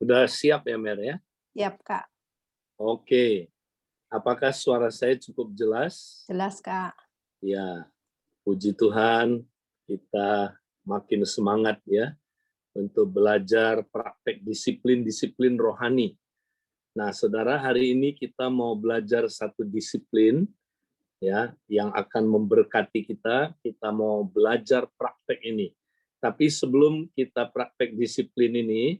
Udah siap ya, Mer ya? Siap, Kak. Oke. Apakah suara saya cukup jelas? Jelas, Kak. Ya, puji Tuhan, kita makin semangat ya untuk belajar praktek disiplin-disiplin rohani. Nah, saudara, hari ini kita mau belajar satu disiplin ya yang akan memberkati kita. Kita mau belajar praktek ini. Tapi sebelum kita praktek disiplin ini,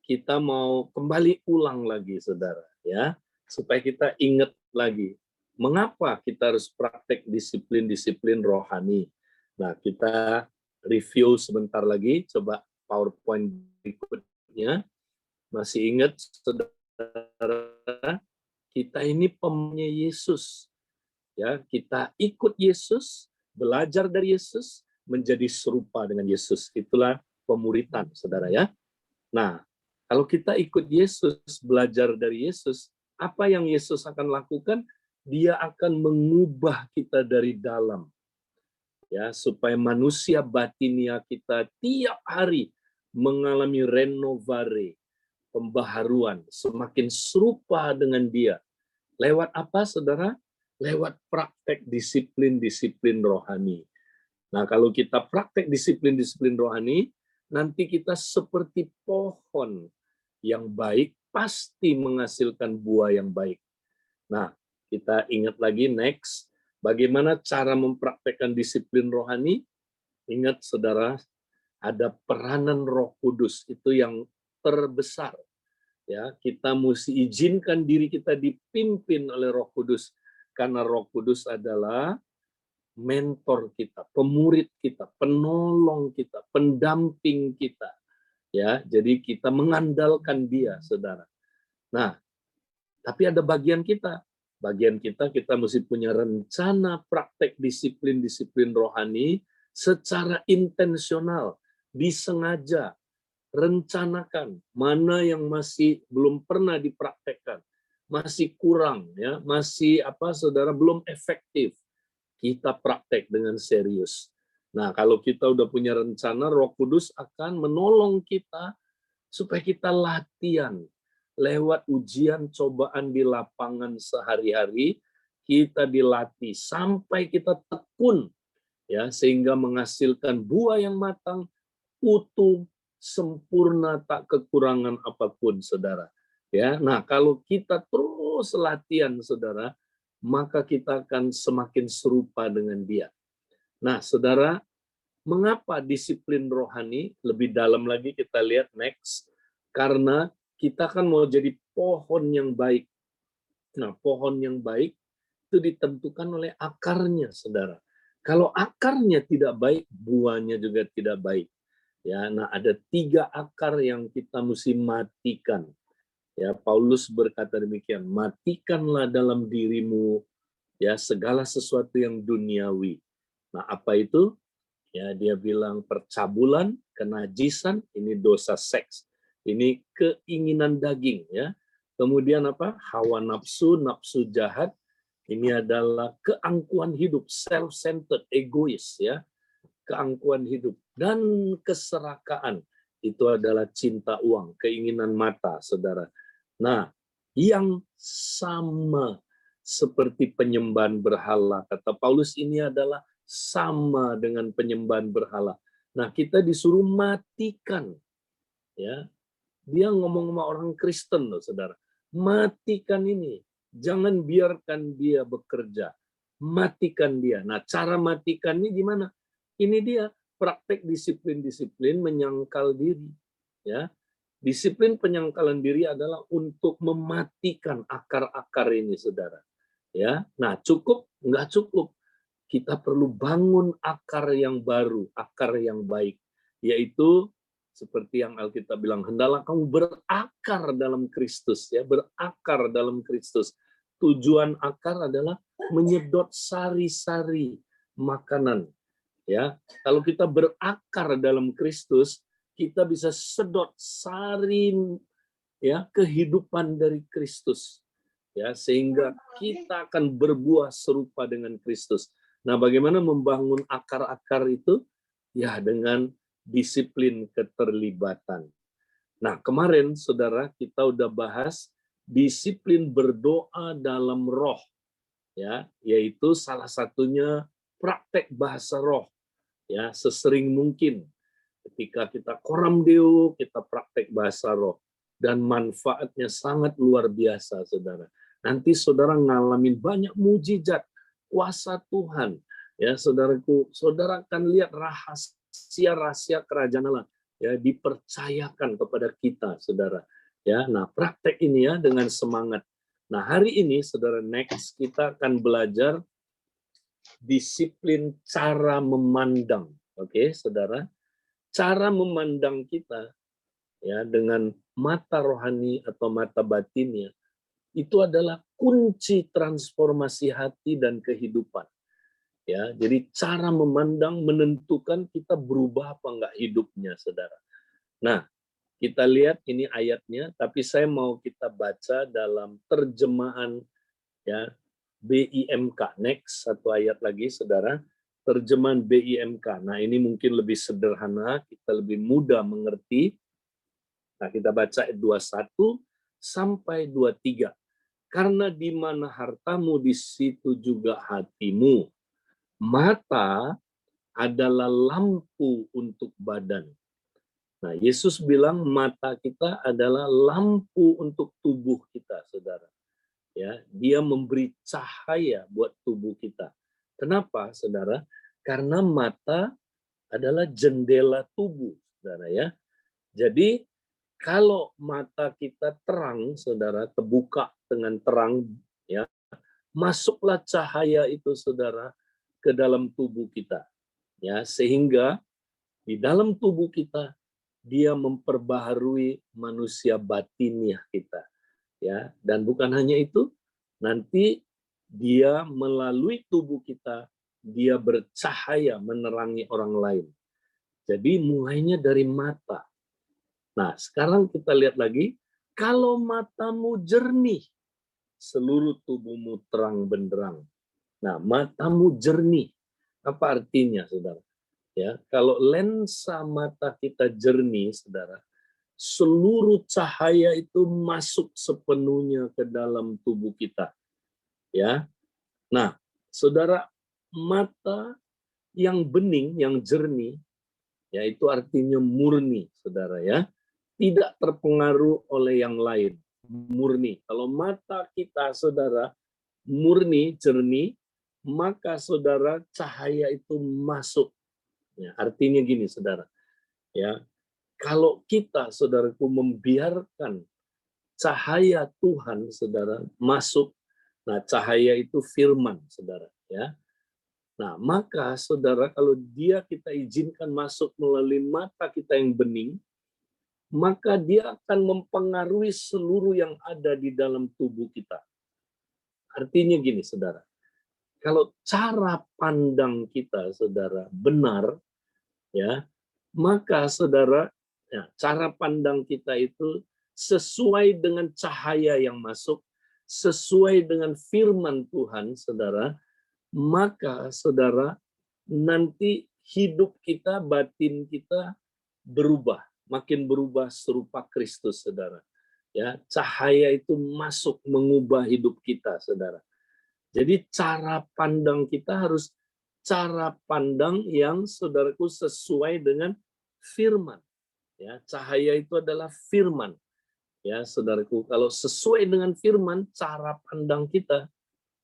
kita mau kembali ulang lagi, saudara, ya, supaya kita ingat lagi mengapa kita harus praktek disiplin-disiplin rohani. Nah, kita review sebentar lagi, coba PowerPoint berikutnya. Masih ingat, saudara, kita ini pemanya Yesus, ya, kita ikut Yesus, belajar dari Yesus, menjadi serupa dengan Yesus. Itulah pemuritan, saudara ya. Nah, kalau kita ikut Yesus, belajar dari Yesus, apa yang Yesus akan lakukan? Dia akan mengubah kita dari dalam, ya, supaya manusia batinia kita tiap hari mengalami renovare, pembaharuan, semakin serupa dengan Dia. Lewat apa, saudara? Lewat praktek disiplin-disiplin rohani. Nah, kalau kita praktek disiplin-disiplin rohani, nanti kita seperti pohon yang baik, pasti menghasilkan buah yang baik. Nah, kita ingat lagi next, bagaimana cara mempraktekkan disiplin rohani? Ingat, saudara, ada peranan Roh Kudus, itu yang terbesar. Ya, kita mesti izinkan diri kita dipimpin oleh Roh Kudus, karena Roh Kudus adalah mentor kita, pemurid kita, penolong kita, pendamping kita. Ya, jadi kita mengandalkan Dia, saudara. Nah, tapi ada bagian kita. Bagian kita mesti punya rencana praktek disiplin-disiplin rohani secara intensional, disengaja, rencanakan mana yang masih belum pernah dipraktekkan, masih kurang, ya, masih saudara, belum efektif. Kita praktek dengan serius. Nah, kalau kita udah punya rencana, Roh Kudus akan menolong kita supaya kita latihan lewat ujian cobaan di lapangan sehari-hari. Kita dilatih sampai kita tekun, ya, sehingga menghasilkan buah yang matang, utuh, sempurna, tak kekurangan apapun, saudara. Ya, nah, kalau kita terus latihan, saudara, maka kita akan semakin serupa dengan Dia. Nah, saudara, mengapa disiplin rohani? Lebih dalam lagi kita lihat next. Karena kita kan mau jadi pohon yang baik. Nah, pohon yang baik itu ditentukan oleh akarnya, saudara. Kalau akarnya tidak baik, buahnya juga tidak baik. Ya, nah, ada 3 akar yang kita mesti matikan. Ya, Paulus berkata demikian, matikanlah dalam dirimu ya segala sesuatu yang duniawi. Nah, apa itu? Ya, dia bilang percabulan, kenajisan, ini dosa seks. Ini keinginan daging, ya. Kemudian apa? Hawa nafsu, nafsu jahat. Ini adalah keangkuhan hidup, self-centered, egois, ya. Keangkuhan hidup dan keserakaan. Itu adalah cinta uang, keinginan mata, saudara. Nah, yang sama seperti penyembahan berhala, kata Paulus, ini adalah sama dengan penyembahan berhala. Nah, kita disuruh matikan, ya. Dia ngomong sama orang Kristen loh, saudara. Matikan ini, jangan biarkan dia bekerja. Matikan dia. Nah, cara matikannya gimana? Ini dia praktek disiplin-disiplin menyangkal diri, ya. Disiplin penyangkalan diri adalah untuk mematikan akar-akar ini, saudara. Ya, nah, cukup? Nggak cukup. Kita perlu bangun akar yang baru, akar yang baik, yaitu seperti yang Alkitab bilang, hendaklah kamu berakar dalam Kristus, ya, berakar dalam Kristus. Tujuan akar adalah menyedot sari-sari makanan, ya. Kalau kita berakar dalam Kristus, kita bisa sedot sari, ya, kehidupan dari Kristus, ya, sehingga kita akan berbuah serupa dengan Kristus. Nah, bagaimana membangun akar-akar itu? Ya, dengan disiplin keterlibatan. Nah, kemarin saudara kita udah bahas disiplin berdoa dalam roh, ya, yaitu salah satunya praktek bahasa roh, ya, sesering mungkin. Ketika kita koram deo, kita praktek bahasa roh. Dan manfaatnya sangat luar biasa, saudara. Nanti saudara ngalamin banyak mujizat, kuasa Tuhan. Ya, saudaraku, saudara akan lihat rahasia-rahasia kerajaan Allah, ya, dipercayakan kepada kita, saudara. Ya, nah praktek ini ya dengan semangat. Nah, hari ini, saudara, next kita akan belajar disiplin cara memandang. Oke, saudara. Cara memandang kita ya dengan mata rohani atau mata batinnya itu adalah kunci transformasi hati dan kehidupan. Ya, jadi cara memandang menentukan kita berubah apa enggak hidupnya, saudara. Nah, kita lihat ini ayatnya, tapi saya mau kita baca dalam terjemahan ya BIMK. Next, satu ayat lagi, saudara. Terjemahan BIMK. Nah, ini mungkin lebih sederhana, kita lebih mudah mengerti. Nah, kita baca ayat 21 sampai 23. Karena di mana hartamu, di situ juga hatimu. Mata adalah lampu untuk badan. Nah, Yesus bilang mata kita adalah lampu untuk tubuh kita, saudara. Ya, dia memberi cahaya buat tubuh kita. Kenapa, saudara? Karena mata adalah jendela tubuh, saudara ya. Jadi kalau mata kita terang, saudara, terbuka dengan terang, ya, masuklah cahaya itu, saudara, ke dalam tubuh kita, ya, sehingga di dalam tubuh kita dia memperbaharui manusia batiniah kita, ya, dan bukan hanya itu, nanti dia melalui tubuh kita dia bercahaya menerangi orang lain. Jadi mulainya dari mata. Nah, sekarang kita lihat lagi, kalau matamu jernih, seluruh tubuhmu terang benderang. Nah, matamu jernih, apa artinya, saudara? Ya, kalau lensa mata kita jernih, saudara, seluruh cahaya itu masuk sepenuhnya ke dalam tubuh kita. Ya, nah, saudara, mata yang bening, yang jernih, yaitu artinya murni, saudara ya. Tidak terpengaruh oleh yang lain, murni. Kalau mata kita, saudara, murni, jernih, maka saudara cahaya itu masuk. Ya, artinya gini, saudara. Ya, kalau kita, saudaraku, membiarkan cahaya Tuhan, saudara, masuk, nah cahaya itu firman, saudara. Ya, nah maka, saudara, kalau dia kita izinkan masuk melalui mata kita yang bening, maka dia akan mempengaruhi seluruh yang ada di dalam tubuh kita. Artinya gini, saudara, kalau cara pandang kita, saudara, benar, ya, maka saudara, ya, cara pandang kita itu sesuai dengan cahaya yang masuk, sesuai dengan firman Tuhan, saudara, maka saudara, nanti hidup kita, batin kita berubah, makin berubah serupa Kristus, saudara. Ya, cahaya itu masuk mengubah hidup kita, saudara. Jadi cara pandang kita harus cara pandang yang, saudaraku, sesuai dengan firman. Ya, cahaya itu adalah firman. Ya, saudaraku, kalau sesuai dengan firman, cara pandang kita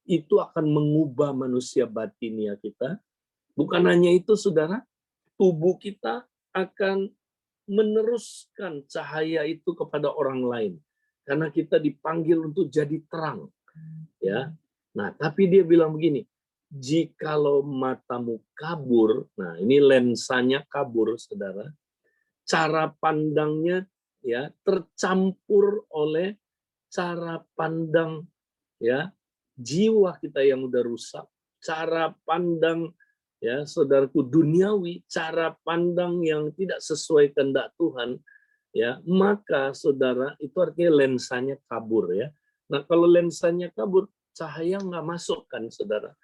itu akan mengubah manusia batinia kita. Bukan hanya itu, saudara, tubuh kita akan meneruskan cahaya itu kepada orang lain. Karena kita dipanggil untuk jadi terang. Ya. Nah, tapi dia bilang begini, jikalau matamu kabur, nah ini lensanya kabur, saudara, cara pandangnya ya tercampur oleh cara pandang ya jiwa kita yang udah rusak, cara pandang ya saudaraku duniawi, cara pandang yang tidak sesuai kehendak Tuhan, ya maka saudara itu artinya lensanya kabur ya. Nah kalau lensanya kabur, cahaya nggak masuk kan, saudara,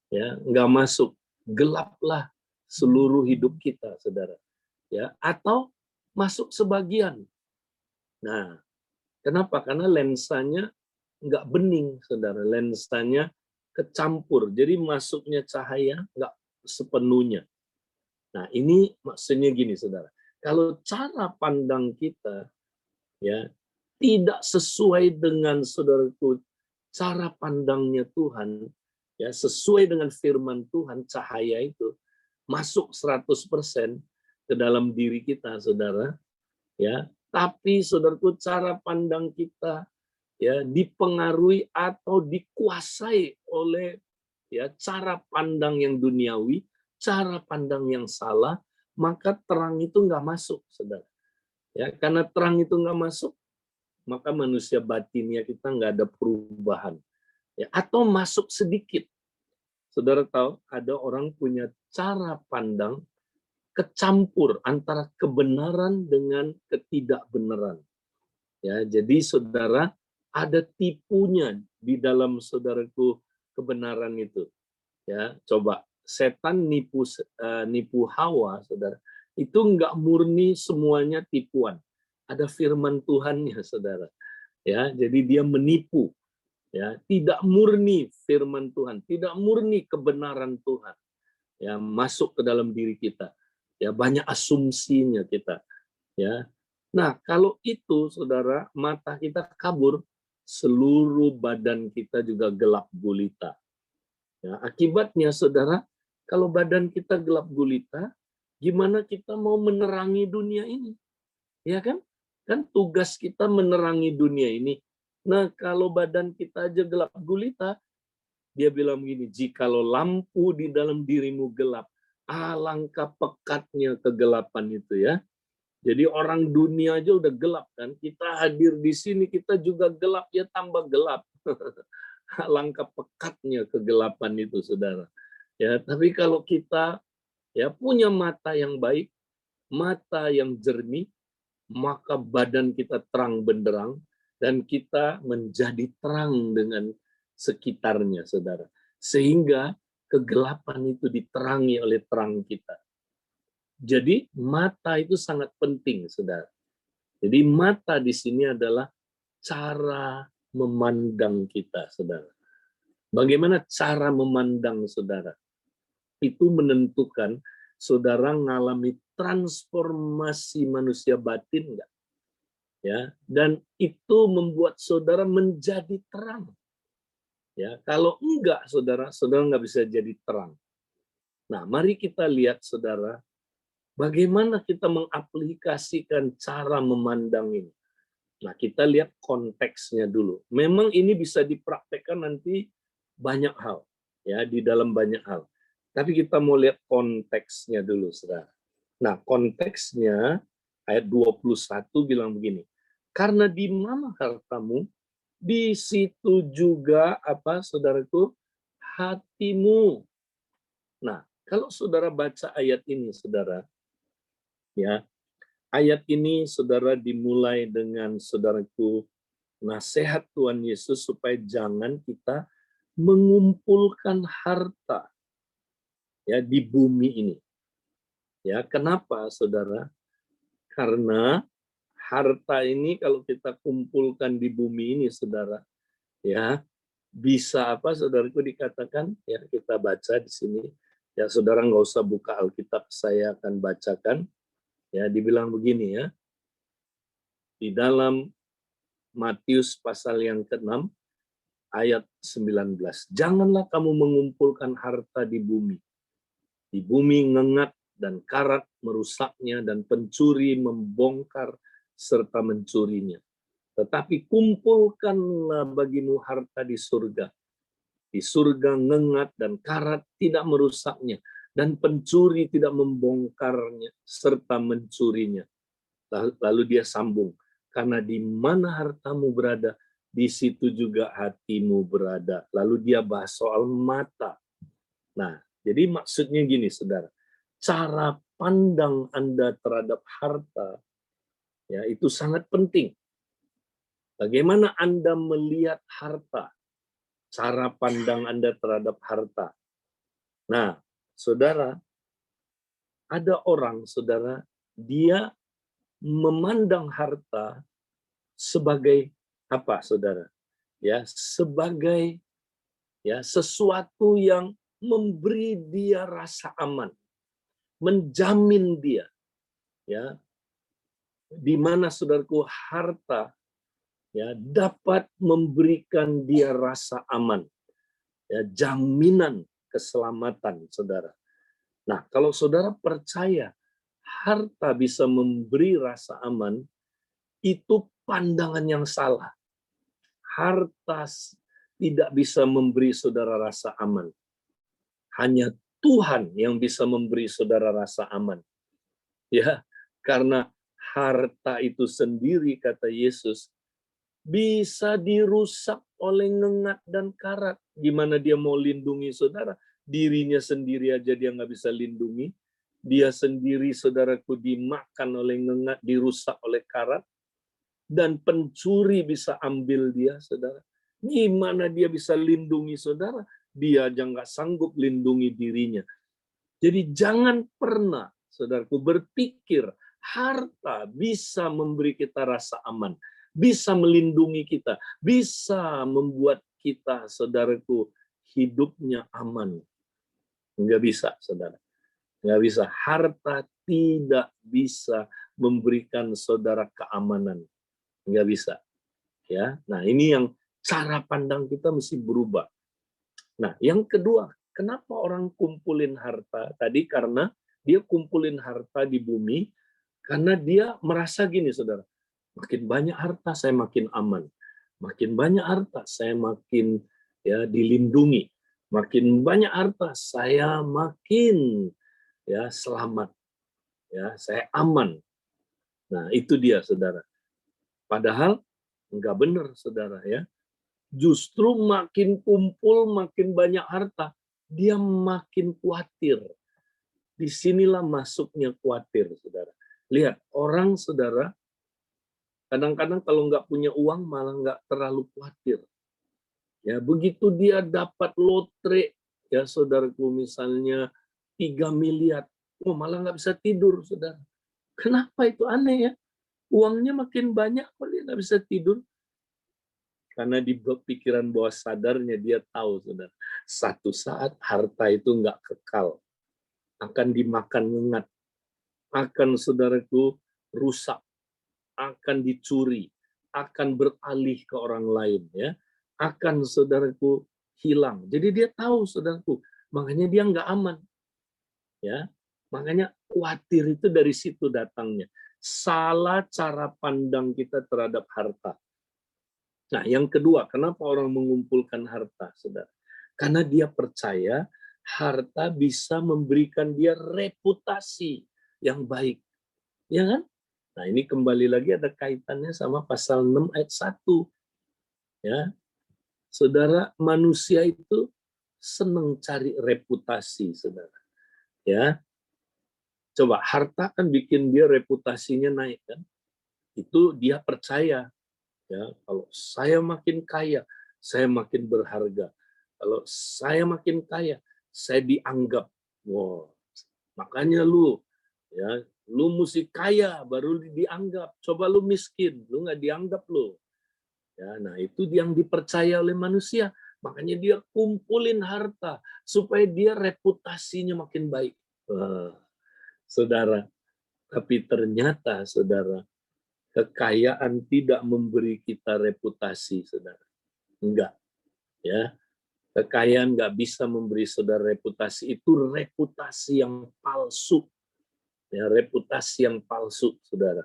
ya nggak masuk, gelaplah seluruh hidup kita, saudara, ya atau masuk sebagian, Nah, kenapa? Karena lensanya nggak bening, saudara. Lensanya kecampur. Jadi masuknya cahaya nggak sepenuhnya. Nah, ini maksudnya gini, saudara. Kalau cara pandang kita ya tidak sesuai dengan saudaraku cara pandangnya Tuhan, ya sesuai dengan firman Tuhan, cahaya itu masuk 100% ke dalam diri kita, saudara. Ya, tapi saudaraku cara pandang kita ya dipengaruhi atau dikuasai oleh ya cara pandang yang duniawi, cara pandang yang salah, maka terang itu nggak masuk, saudara. Ya, karena terang itu nggak masuk, maka manusia batinnya kita nggak ada perubahan. Ya, atau masuk sedikit. Saudara tahu, ada orang punya cara pandang kecampur antara kebenaran dengan ketidakbenaran. Ya, jadi saudara ada tipunya di dalam saudaraku kebenaran itu. Ya, coba setan nipu Hawa, saudara. Itu enggak murni semuanya tipuan. Ada firman Tuhannya, saudara. Ya, jadi dia menipu. Ya, tidak murni firman Tuhan, tidak murni kebenaran Tuhan. Ya, masuk ke dalam diri kita. Ya, banyak asumsinya kita. Ya. Nah, kalau itu saudara, mata kita kabur, seluruh badan kita juga gelap gulita. Ya, akibatnya saudara, kalau badan kita gelap gulita, gimana kita mau menerangi dunia ini? Ya kan? Kan tugas kita menerangi dunia ini. Nah, kalau badan kita aja gelap gulita, dia bilang begini, jikalau lampu di dalam dirimu gelap, alangkah pekatnya kegelapan itu ya. Jadi orang dunia aja udah gelap kan, kita hadir di sini kita juga gelap, ya tambah gelap. Alangkah pekatnya kegelapan itu, saudara. Ya, tapi kalau kita ya punya mata yang baik, mata yang jernih, maka badan kita terang benderang dan kita menjadi terang dengan sekitarnya, saudara. Sehingga kegelapan itu diterangi oleh terang kita. Jadi mata itu sangat penting, saudara. Jadi mata di sini adalah cara memandang kita, saudara. Bagaimana cara memandang saudara? Itu menentukan saudara mengalami transformasi manusia batin enggak? Ya, dan itu membuat saudara menjadi terang. Ya, kalau enggak saudara nggak bisa jadi terang. Nah, mari kita lihat saudara, bagaimana kita mengaplikasikan cara memandang ini. Nah, kita lihat konteksnya dulu. Memang ini bisa dipraktekkan nanti banyak hal, ya, di dalam banyak hal. Tapi kita mau lihat konteksnya dulu, saudara. Nah, konteksnya ayat 21 bilang begini. Karena di mana hartamu, di situ juga apa, saudaraku, hatimu. Nah, kalau saudara baca ayat ini, saudara, ya, ayat ini saudara dimulai dengan saudaraku nasihat Tuhan Yesus supaya jangan kita mengumpulkan harta ya di bumi ini. Ya, kenapa saudara? Karena harta ini kalau kita kumpulkan di bumi ini saudara, ya bisa apa saudaraku dikatakan ya kita baca di sini. Ya saudara nggak usah buka Alkitab, saya akan bacakan. Ya dibilang begini ya. Di dalam Matius pasal yang ke-6 ayat 19. Janganlah kamu mengumpulkan harta di bumi. Di bumi ngengat dan karat merusaknya dan pencuri membongkar serta mencurinya. Tetapi kumpulkanlah bagimu harta di surga. Di surga ngengat dan karat tidak merusaknya dan pencuri tidak membongkarnya serta mencurinya. Lalu dia sambung, karena di mana hartamu berada, di situ juga hatimu berada. Lalu dia bahas soal mata. Nah, jadi maksudnya gini, saudara. Cara pandang Anda terhadap harta, ya itu sangat penting. Bagaimana Anda melihat harta? Cara pandang Anda terhadap harta. Nah, saudara, ada orang, saudara, dia memandang harta sebagai apa, saudara? Ya, sebagai sesuatu yang memberi dia rasa aman, menjamin dia, ya, di mana saudaraku harta dapat memberikan dia rasa aman, jaminan keselamatan, saudara. Nah, kalau saudara percaya harta bisa memberi rasa aman, itu pandangan yang salah. Harta tidak bisa memberi saudara rasa aman. Hanya Tuhan yang bisa memberi saudara rasa aman. Ya, karena harta itu sendiri, kata Yesus, bisa dirusak oleh ngengat dan karat. Gimana dia mau lindungi saudara? Dirinya sendiri aja dia nggak bisa lindungi. Dia sendiri, saudaraku, dimakan oleh ngengat, dirusak oleh karat. Dan pencuri bisa ambil dia, saudara. Gimana dia bisa lindungi saudara? Dia aja nggak sanggup lindungi dirinya. Jadi jangan pernah, saudaraku, berpikir harta bisa memberi kita rasa aman, bisa melindungi kita, bisa membuat kita, saudaraku, hidupnya aman. Nggak bisa, saudara. Nggak bisa. Harta tidak bisa memberikan saudara keamanan. Nggak bisa. Ya, nah ini yang cara pandang kita mesti berubah. Nah, yang kedua, kenapa orang kumpulin harta? Tadi karena dia kumpulin harta di bumi, karena dia merasa gini, saudara, makin banyak harta saya makin aman, makin banyak harta saya makin dilindungi, makin banyak harta saya makin selamat, saya aman. Nah, itu dia, saudara. Padahal enggak benar, saudara, ya. Justru makin kumpul, makin banyak harta, dia makin khawatir. Disinilah masuknya khawatir, saudara. Lihat, orang, saudara, kadang-kadang kalau nggak punya uang malah nggak terlalu khawatir. Ya, begitu dia dapat lotre, ya saudaraku, misalnya 3 miliar, malah nggak bisa tidur, saudara. Kenapa itu aneh ya? Uangnya makin banyak, kok dia nggak bisa tidur? Karena di pikiran bawah sadarnya dia tahu, saudara, satu saat harta itu nggak kekal, akan dimakan ngengat, akan, saudaraku, rusak, akan dicuri, akan beralih ke orang lain, ya, akan, saudaraku, hilang. Jadi dia tahu, saudaraku, makanya dia nggak aman, ya, makanya khawatir itu dari situ datangnya. Salah cara pandang kita terhadap harta. Nah, yang kedua, kenapa orang mengumpulkan harta, saudara? Karena dia percaya harta bisa memberikan dia reputasi yang baik. Ya kan? Nah, ini kembali lagi ada kaitannya sama pasal 6 ayat 1. Ya. Saudara, manusia itu senang cari reputasi, saudara. Ya. Coba, harta kan bikin dia reputasinya naik, kan? Itu dia percaya. Ya, kalau saya makin kaya, saya makin berharga. Kalau saya makin kaya, saya dianggap. Wow, makanya lu mesti kaya baru dianggap. Coba lu miskin, lu nggak dianggap lu. Ya, nah itu yang dipercaya oleh manusia. Makanya dia kumpulin harta supaya dia reputasinya makin baik. Saudara, tapi ternyata, saudara, kekayaan tidak memberi kita reputasi, saudara. Enggak, ya. Kekayaan enggak bisa memberi saudara reputasi. Itu reputasi yang palsu. Ya, reputasi yang palsu, saudara.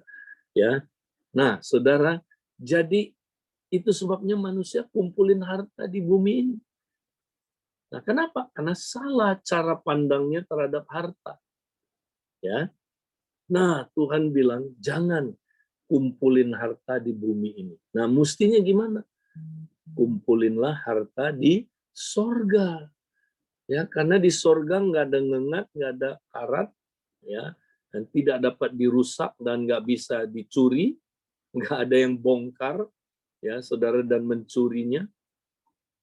Ya. Nah, saudara, jadi itu sebabnya manusia kumpulin harta di bumi ini. Nah, kenapa? Karena salah cara pandangnya terhadap harta. Ya. Nah, Tuhan bilang, jangan kumpulin harta di bumi ini. Nah, mestinya gimana? Kumpulinlah harta di sorga. Ya, karena di sorga nggak ada ngengat, nggak ada karat, ya, dan tidak dapat dirusak dan nggak bisa dicuri, nggak ada yang bongkar, ya, saudara, dan mencurinya.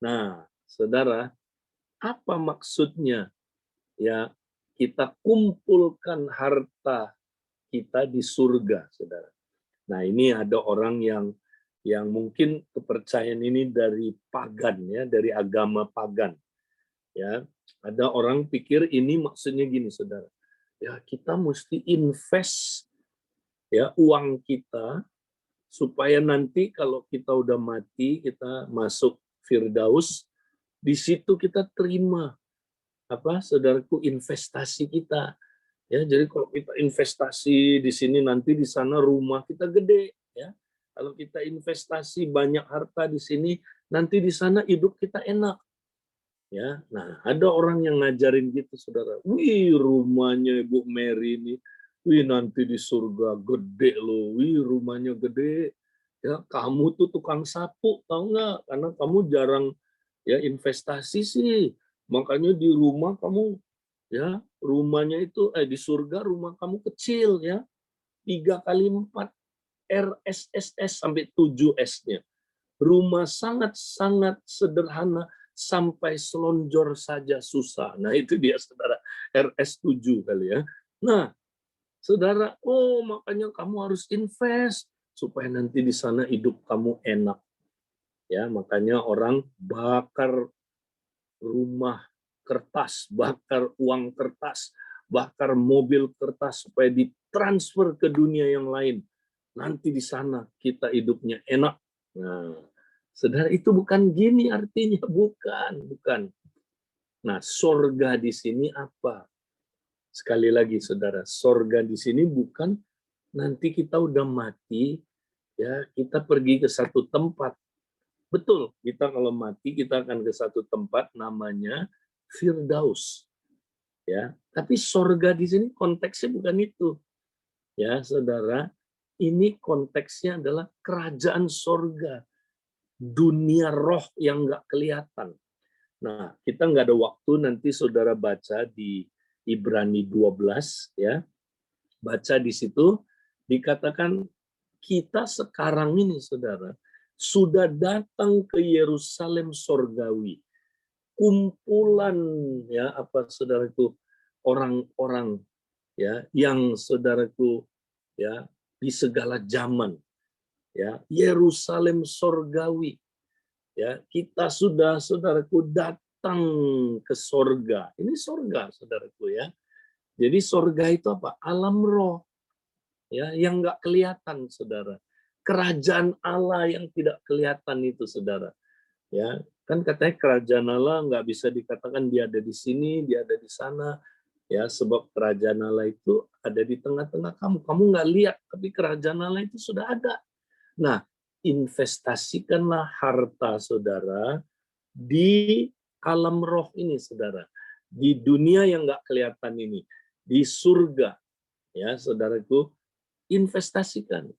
Nah, saudara, apa maksudnya? Ya, kita kumpulkan harta kita di surga, saudara. Nah, ini ada orang yang yang mungkin kepercayaan ini dari pagan ya, dari agama pagan. Ya, ada orang pikir ini maksudnya gini, Saudara. Ya, kita mesti invest ya uang kita supaya nanti kalau kita udah mati, kita masuk Firdaus, di situ kita terima saudaraku, investasi kita. Ya, jadi kalau kita investasi di sini, nanti di sana rumah kita gede ya. Kalau kita investasi banyak harta di sini, nanti di sana hidup kita enak. Ya, nah ada orang yang ngajarin gitu, Saudara. Wih, rumahnya Ibu Mary ini, wih nanti di surga gede loh. Wih, rumahnya gede. Ya, kamu tuh tukang sapu, tahu nggak? Karena kamu jarang ya investasi sih. Makanya di rumah kamu ya, rumahnya itu di surga rumah kamu kecil ya. 3 kali 4 RSSS sampai 7S-nya. Rumah sangat-sangat sederhana sampai selonjor saja susah. Nah, itu dia Saudara, RS7 kali ya. Nah, Saudara, makanya kamu harus invest supaya nanti di sana hidup kamu enak. Ya, makanya orang bakar rumah kertas, bakar uang kertas, bakar mobil kertas supaya ditransfer ke dunia yang lain. Nanti di sana kita hidupnya enak. Nah, Saudara, itu bukan gini artinya, bukan. Nah, sorga di sini apa? Sekali lagi, Saudara, sorga di sini bukan nanti kita udah mati, ya kita pergi ke satu tempat. Betul, kita kalau mati kita akan ke satu tempat namanya Firdaus. Ya, tapi sorga di sini konteksnya bukan itu. Ya, Saudara, ini konteksnya adalah kerajaan sorga, dunia roh yang nggak kelihatan. Nah, kita nggak ada waktu, nanti Saudara baca di Ibrani 12, ya. Baca di situ, dikatakan kita sekarang ini, Saudara, sudah datang ke Yerusalem sorgawi. Kumpulan ya saudaraku, orang-orang ya yang saudaraku ya di segala zaman ya, Yerusalem sorgawi ya, kita sudah saudaraku datang ke sorga. Ini sorga saudaraku ya. Jadi sorga itu apa? Alam roh ya, yang nggak kelihatan Saudara. Kerajaan Allah yang tidak kelihatan itu Saudara. Ya, kan katanya kerajaan Allah nggak bisa dikatakan dia ada di sini, dia ada di sana. Ya, sebab kerajaan Allah itu ada di tengah-tengah kamu. Kamu nggak lihat, tapi kerajaan Allah itu sudah ada. Nah, investasikanlah harta saudara di alam roh ini, saudara. Di dunia yang nggak kelihatan ini. Di surga. Ya, saudaraku, investasikan.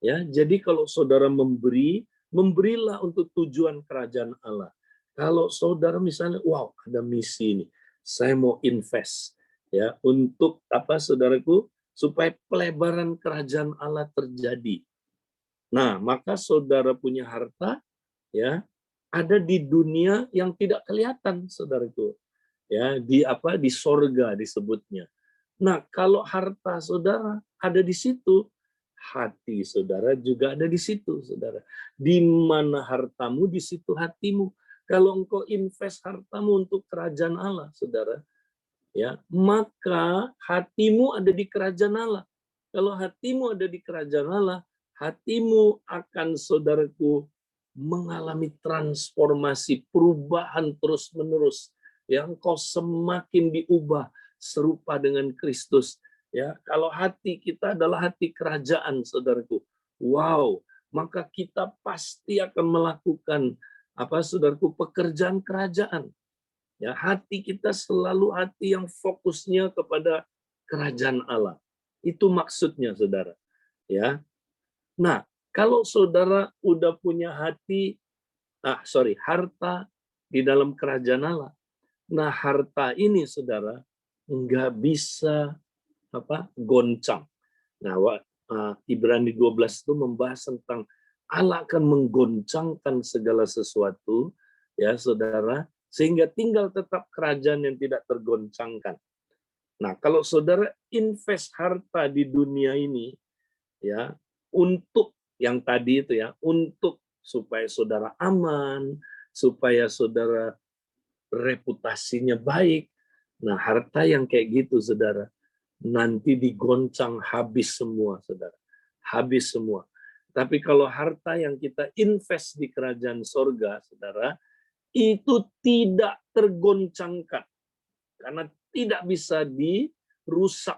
Ya, jadi kalau saudara memberi, memberilah untuk tujuan kerajaan Allah. Kalau saudara misalnya, wow, ada misi ini, saya mau invest ya untuk saudaraku, supaya pelebaran kerajaan Allah terjadi. Nah, maka saudara punya harta ya ada di dunia yang tidak kelihatan, saudaraku. Ya, di sorga disebutnya. Nah, kalau harta saudara ada di situ, hati saudara juga ada di situ, saudara. Di mana hartamu, di situ hatimu. Kalau engkau invest hartamu untuk kerajaan Allah, saudara, ya, maka hatimu ada di kerajaan Allah. Kalau hatimu ada di kerajaan Allah, hatimu akan saudaraku mengalami transformasi, perubahan terus-menerus. Yang kau semakin diubah serupa dengan Kristus. Ya, kalau hati kita adalah hati kerajaan, saudaraku. Wow, maka kita pasti akan melakukan saudaraku, pekerjaan kerajaan. Ya, hati kita selalu hati yang fokusnya kepada kerajaan Allah. Itu maksudnya, saudara. Ya. Nah, kalau saudara udah punya harta di dalam kerajaan Allah. Nah, harta ini, saudara, nggak bisa goncang. Nah, Ibrani 12 itu membahas tentang Allah akan menggoncangkan segala sesuatu, ya saudara, sehingga tinggal tetap kerajaan yang tidak tergoncangkan. Nah, kalau saudara invest harta di dunia ini, ya, untuk yang tadi itu ya, untuk supaya saudara aman, supaya saudara reputasinya baik. Nah, harta yang kayak gitu, saudara, nanti digoncang habis semua, saudara. Habis semua. Tapi kalau harta yang kita invest di kerajaan sorga, saudara, itu tidak tergoncangkan. Karena tidak bisa dirusak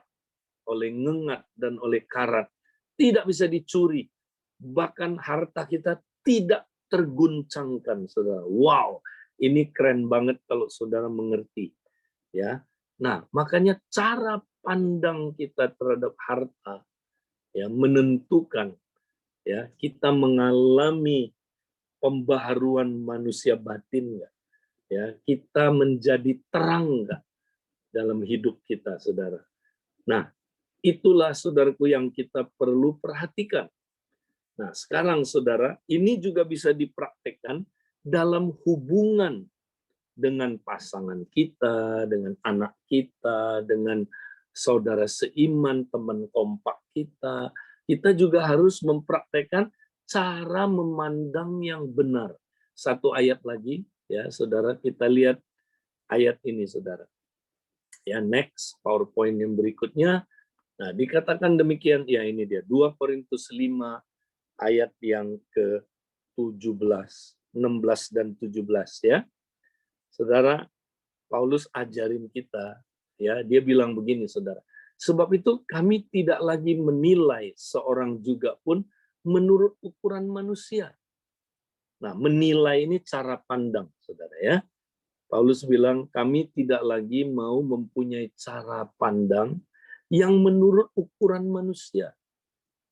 oleh ngengat dan oleh karat. Tidak bisa dicuri. Bahkan harta kita tidak terguncangkan, saudara. Wow, ini keren banget kalau saudara mengerti. Ya, nah makanya cara pandang kita terhadap harta ya menentukan ya kita mengalami pembaharuan manusia batin nggak, ya kita menjadi terang nggak dalam hidup kita, saudara. Nah, itulah saudaraku yang kita perlu perhatikan. Nah, sekarang saudara, ini juga bisa dipraktekkan dalam hubungan dengan pasangan kita, dengan anak kita, dengan saudara seiman, teman kompak kita. Kita juga harus mempraktekkan cara memandang yang benar. Satu ayat lagi, ya saudara, kita lihat ayat ini, saudara. Ya, next, PowerPoint yang berikutnya. Nah, dikatakan demikian, ya ini dia, 2 Korintus 5 ayat yang ke-17, 16 dan 17 ya. Saudara, Paulus ajarin kita, ya, dia bilang begini, saudara. Sebab itu kami tidak lagi menilai seorang juga pun menurut ukuran manusia. Nah, menilai ini cara pandang, saudara ya. Paulus bilang kami tidak lagi mau mempunyai cara pandang yang menurut ukuran manusia,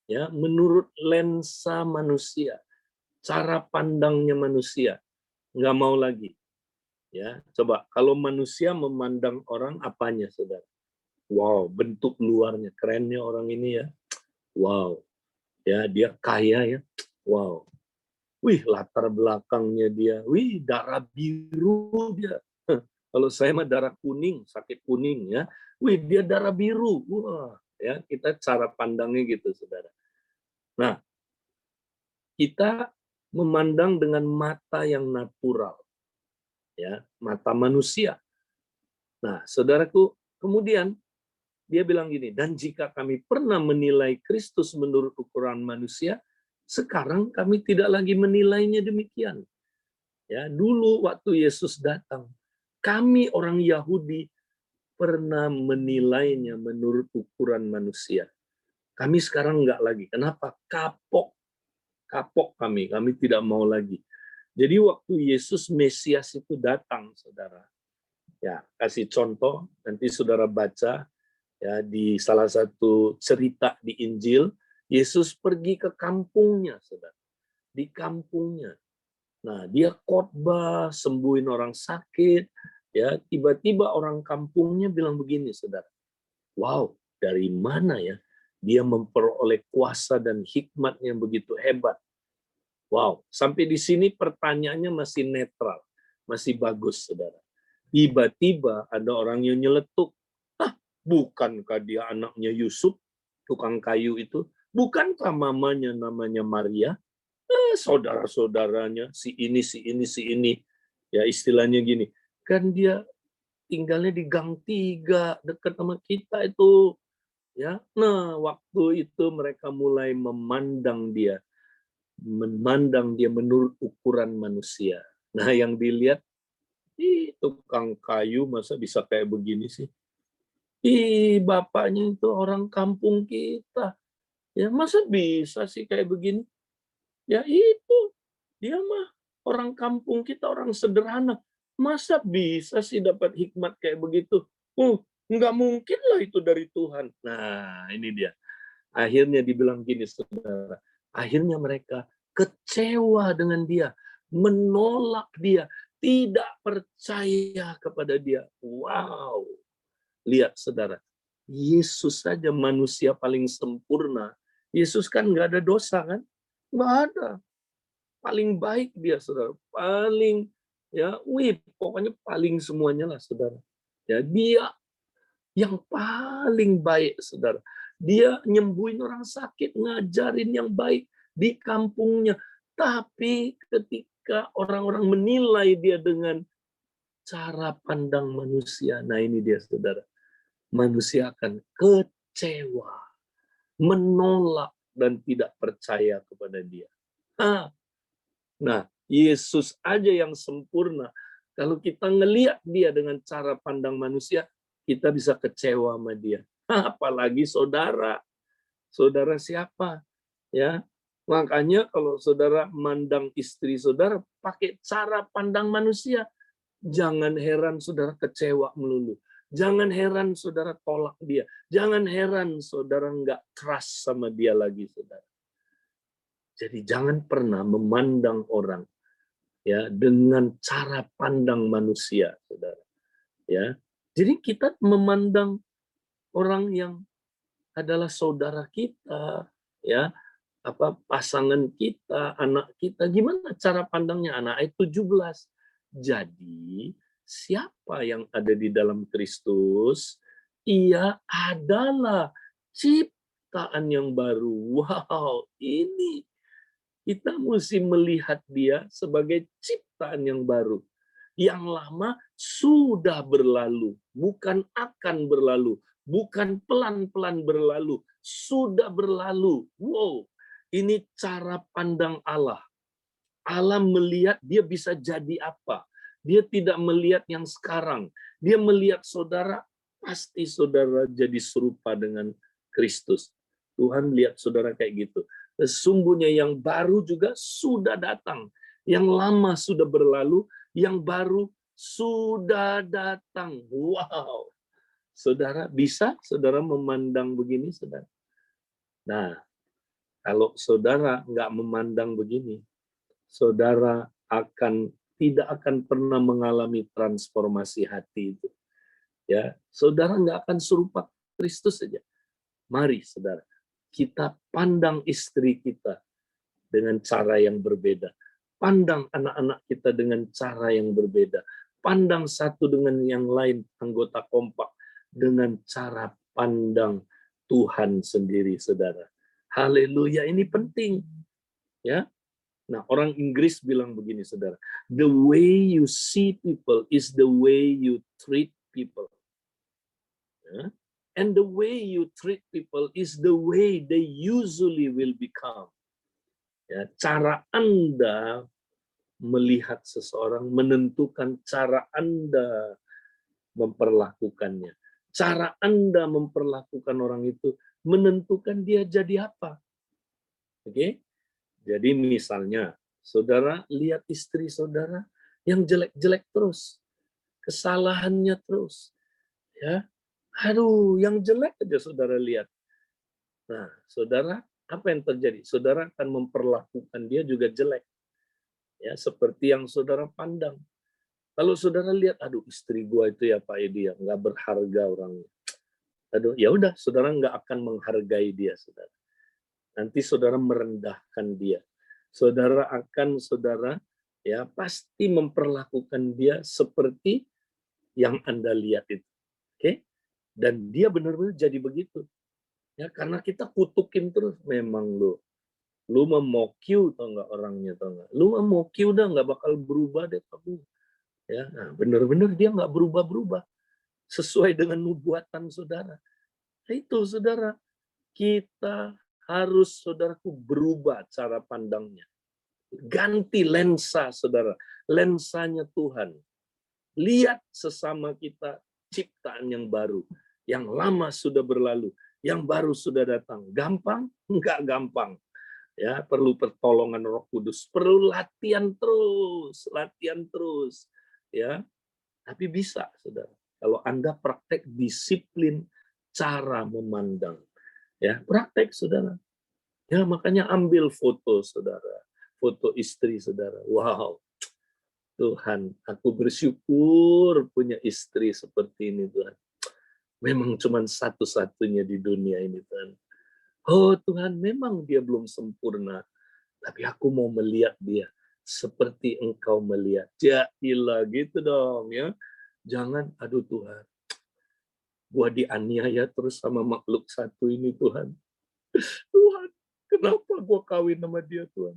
ya, menurut lensa manusia, cara pandangnya manusia. Nggak mau lagi. Ya, coba kalau manusia memandang orang apanya, saudara? Wow, bentuk luarnya, kerennya orang ini ya. Wow, ya dia kaya ya. Wow, wih latar belakangnya dia, wih darah biru dia. Kalau saya mah darah kuning, sakit kuning ya. Wih dia darah biru, wah ya kita cara pandangnya gitu, saudara. Nah, kita memandang dengan mata yang natural, ya mata manusia. Nah, saudaraku, kemudian dia bilang gini, dan jika kami pernah menilai Kristus menurut ukuran manusia, sekarang kami tidak lagi menilainya demikian. Ya, dulu waktu Yesus datang, kami orang Yahudi pernah menilainya menurut ukuran manusia. Kami sekarang enggak lagi. Kenapa? Kapok kami tidak mau lagi. Jadi waktu Yesus Mesias itu datang, saudara. Ya, kasih contoh, nanti saudara baca ya di salah satu cerita di Injil, Yesus pergi ke kampungnya, saudara. Di kampungnya. Nah, dia khotbah, sembuhin orang sakit, ya, tiba-tiba orang kampungnya bilang begini, saudara. Wow, dari mana ya dia memperoleh kuasa dan hikmat yang begitu hebat? Wow, sampai di sini pertanyaannya masih netral, masih bagus, saudara. Tiba-tiba ada orang yang nyeletuk, bukankah dia anaknya Yusuf, tukang kayu itu? Bukankah mamanya namanya Maria? Saudara-saudaranya, si ini, si ini, si ini. Ya istilahnya gini, kan dia tinggalnya di Gang 3, dekat sama kita itu. Ya, nah waktu itu mereka mulai memandang dia menurut ukuran manusia. Nah yang dilihat, tukang kayu masa bisa kayak begini sih? Bapaknya itu orang kampung kita. Ya masa bisa sih kayak begini? Ya itu, dia mah orang kampung kita, orang sederhana. Masa bisa sih dapat hikmat kayak begitu? Nggak mungkin lah itu dari Tuhan. Nah, ini dia. Akhirnya dibilang gini, saudara. Akhirnya mereka kecewa dengan dia, menolak dia, tidak percaya kepada dia. Wow. Lihat, saudara. Yesus saja manusia paling sempurna. Yesus kan nggak ada dosa, kan? Nggak ada. Paling baik dia, saudara. Paling, ya, pokoknya paling semuanya lah, saudara. Ya, dia yang paling baik, saudara. Dia nyembuhin orang sakit, ngajarin yang baik. di kampungnya. Tapi ketika orang-orang menilai dia dengan cara pandang manusia, nah ini dia saudara, manusia akan kecewa, menolak, dan tidak percaya kepada dia. Nah, Yesus aja yang sempurna. Kalau kita ngelihat dia dengan cara pandang manusia, kita bisa kecewa sama dia. Apalagi saudara. Saudara siapa? Ya. Makanya kalau saudara mandang istri saudara pakai cara pandang manusia, jangan heran saudara kecewa melulu. Jangan heran saudara tolak dia. Jangan heran saudara nggak trust sama dia lagi, saudara. Jadi jangan pernah memandang orang ya dengan cara pandang manusia, saudara. Ya, jadi kita memandang orang yang adalah saudara kita, ya, pasangan kita, anak kita, gimana cara pandangnya? Anak ayat 17. Jadi siapa yang ada di dalam Kristus, ia adalah ciptaan yang baru. Wow, ini kita mesti melihat dia sebagai ciptaan yang baru. Yang lama sudah berlalu, bukan akan berlalu, bukan pelan-pelan berlalu, sudah berlalu. Wow, ini cara pandang Allah. Allah melihat dia bisa jadi apa. Dia tidak melihat yang sekarang. Dia melihat saudara, pasti saudara jadi serupa dengan Kristus. Tuhan lihat saudara kayak gitu. Sesungguhnya yang baru juga sudah datang. Yang lama sudah berlalu, yang baru sudah datang. Wow. Saudara, bisa saudara memandang begini, saudara? Nah, kalau saudara nggak memandang begini, saudara tidak akan pernah mengalami transformasi hati itu. Ya, saudara nggak akan serupa Kristus saja. Mari, saudara, kita pandang istri kita dengan cara yang berbeda. Pandang anak-anak kita dengan cara yang berbeda. Pandang satu dengan yang lain, anggota kompak, dengan cara pandang Tuhan sendiri, saudara. Haleluya, ini penting. Ya. Nah, orang Inggris bilang begini, saudara. The way you see people is the way you treat people. Ya. And the way you treat people is the way they usually will become. Ya, cara Anda melihat seseorang menentukan cara Anda memperlakukannya. Cara Anda memperlakukan orang itu menentukan dia jadi apa. Oke? Jadi misalnya, saudara lihat istri saudara yang jelek-jelek terus, kesalahannya terus, ya, aduh, yang jelek aja saudara lihat. Nah, saudara, apa yang terjadi? Saudara akan memperlakukan dia juga jelek, ya, seperti yang saudara pandang. Kalau saudara lihat, aduh, istri gua itu ya Pak Edi, ya, nggak berharga orangnya. Aduh, ya udah, saudara nggak akan menghargai dia, saudara. Nanti saudara merendahkan dia. Saudara ya pasti memperlakukan dia seperti yang Anda lihat itu. Oke? Dan dia benar-benar jadi begitu. Ya, karena kita kutukin terus, memang lu mau Q tau nggak orangnya, tau nggak? Lu mau Q udah nggak bakal berubah deh kamu. Ya, nah, benar-benar dia nggak berubah-berubah sesuai dengan nubuatan saudara. Nah, itu saudara, kita harus saudaraku berubah cara pandangnya. Ganti lensa, saudara. Lensanya Tuhan. Lihat sesama kita ciptaan yang baru. Yang lama sudah berlalu. Yang baru sudah datang. Gampang? Enggak gampang. Ya, perlu pertolongan Roh Kudus. Perlu latihan terus. Latihan terus. Ya, tapi bisa, saudara. Kalau Anda praktek disiplin cara memandang. Ya, praktek, saudara. Ya, makanya ambil foto, saudara. Foto istri, saudara. Wow, Tuhan, aku bersyukur punya istri seperti ini, Tuhan. Memang cuma satu-satunya di dunia ini, Tuhan. Oh Tuhan, memang dia belum sempurna. Tapi aku mau melihat dia seperti Engkau melihat. Ya ilah, gitu dong, ya. Jangan, aduh Tuhan, gua dianiaya terus sama makhluk satu ini, Tuhan. Tuhan, Kenapa gue kawin sama dia, Tuhan?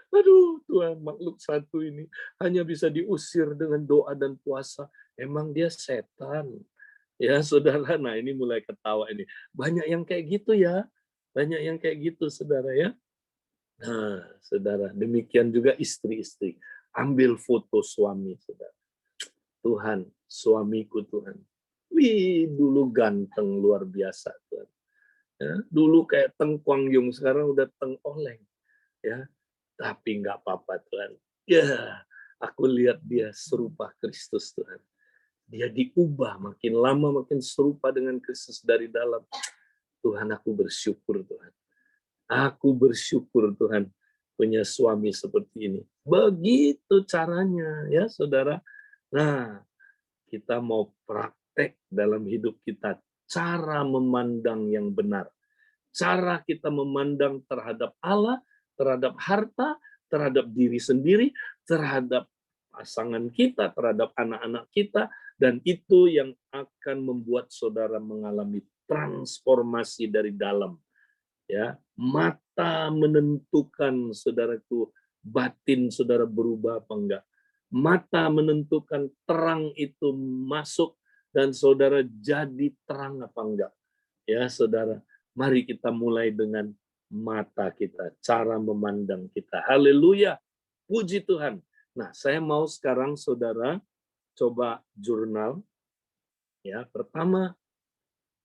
Aduh, Tuhan, makhluk satu ini hanya bisa diusir dengan doa dan puasa. Emang dia setan. Ya, saudara, nah ini mulai ketawa ini. Banyak yang kayak gitu ya. Banyak yang kayak gitu, saudara ya. Nah, saudara, demikian juga istri-istri. Ambil foto suami, saudara. Tuhan, suamiku Tuhan. Wih, dulu ganteng luar biasa, Tuhan. Ya, dulu kayak Teng Kuang Yung, sekarang udah Teng Oleng. Ya, tapi nggak apa-apa, Tuhan. Ya, aku lihat dia serupa Kristus, Tuhan. Dia diubah makin lama makin serupa dengan Kristus dari dalam. Tuhan, aku bersyukur, Tuhan. Aku bersyukur, Tuhan, punya suami seperti ini. Begitu caranya, ya, saudara. Nah, kita mau praktek dalam hidup kita cara memandang yang benar. Cara kita memandang terhadap Allah, terhadap harta, terhadap diri sendiri, terhadap pasangan kita, terhadap anak-anak kita, dan itu yang akan membuat saudara mengalami transformasi dari dalam. Ya, mata menentukan, saudaraku, batin saudara berubah apa enggak. Mata menentukan terang itu masuk dan saudara jadi terang apa enggak. Ya, saudara, mari kita mulai dengan mata kita, cara memandang kita. Haleluya. Puji Tuhan. Nah, saya mau sekarang saudara coba jurnal. Ya, pertama,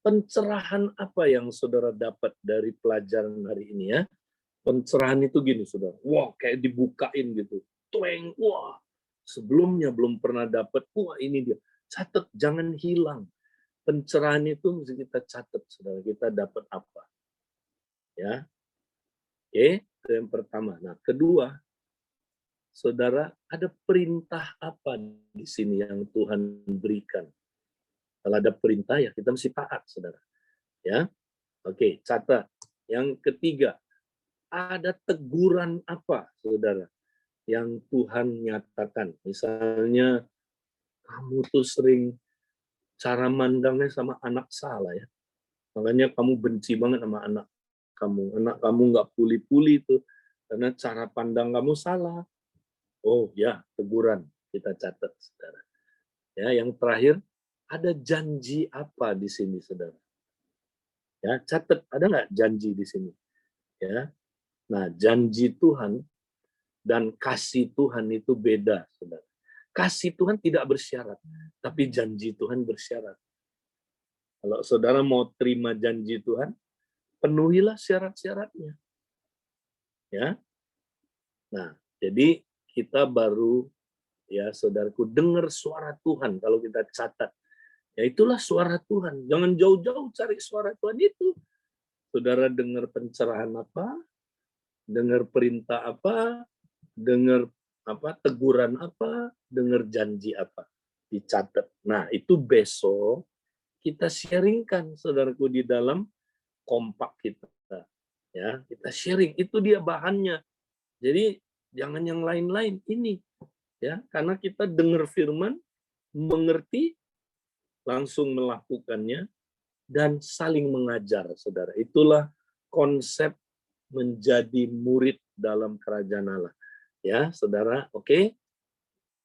pencerahan apa yang saudara dapat dari pelajaran hari ini ya? Pencerahan itu gini, saudara. Wah, kayak dibukain gitu. Tueng, wah. Sebelumnya belum pernah dapat. Wah, ini dia. Catat, jangan hilang. Pencerahan itu mesti kita catat, saudara. Kita dapat apa? Ya, oke. Itu yang pertama. Nah, kedua, saudara, ada perintah apa di sini yang Tuhan berikan? Kalau ada perintah ya kita mesti taat, saudara. Ya, oke. Catat. Yang ketiga, ada teguran apa, saudara, yang Tuhan nyatakan. Misalnya, kamu tuh sering cara mandangnya sama anak salah ya. Makanya kamu benci banget sama anak kamu. Anak kamu nggak puli-puli tuh, karena cara pandang kamu salah. Oh ya, teguran. Kita catat, saudara. Ya, yang terakhir, ada janji apa di sini, saudara? Ya, catat. Ada nggak janji di sini? Ya. Nah, janji Tuhan dan kasih Tuhan itu beda, saudara. Kasih Tuhan tidak bersyarat, tapi janji Tuhan bersyarat. Kalau saudara mau terima janji Tuhan, penuhilah syarat-syaratnya. Ya. Nah, jadi kita baru, ya saudaraku, dengar suara Tuhan kalau kita catat. Ya itulah suara Tuhan. Jangan jauh-jauh cari suara Tuhan itu. Saudara dengar pencerahan apa? Dengar perintah apa? Dengar apa? Teguran apa? Dengar janji apa? Dicatat. Nah, itu besok kita sharingkan, saudaraku, di dalam kompak kita. Ya, kita sharing. Itu dia bahannya. Jadi jangan yang lain-lain ini. Ya, karena kita dengar firman, mengerti, langsung melakukannya, dan saling mengajar, saudara. Itulah konsep menjadi murid dalam kerajaan Allah. Ya, saudara, oke?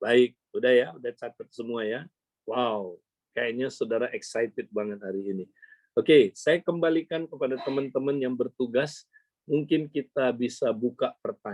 Baik, udah ya, udah catat semua ya. Wow, kayaknya saudara excited banget hari ini. Oke, saya kembalikan kepada teman-teman yang bertugas. Mungkin kita bisa buka pertanyaan.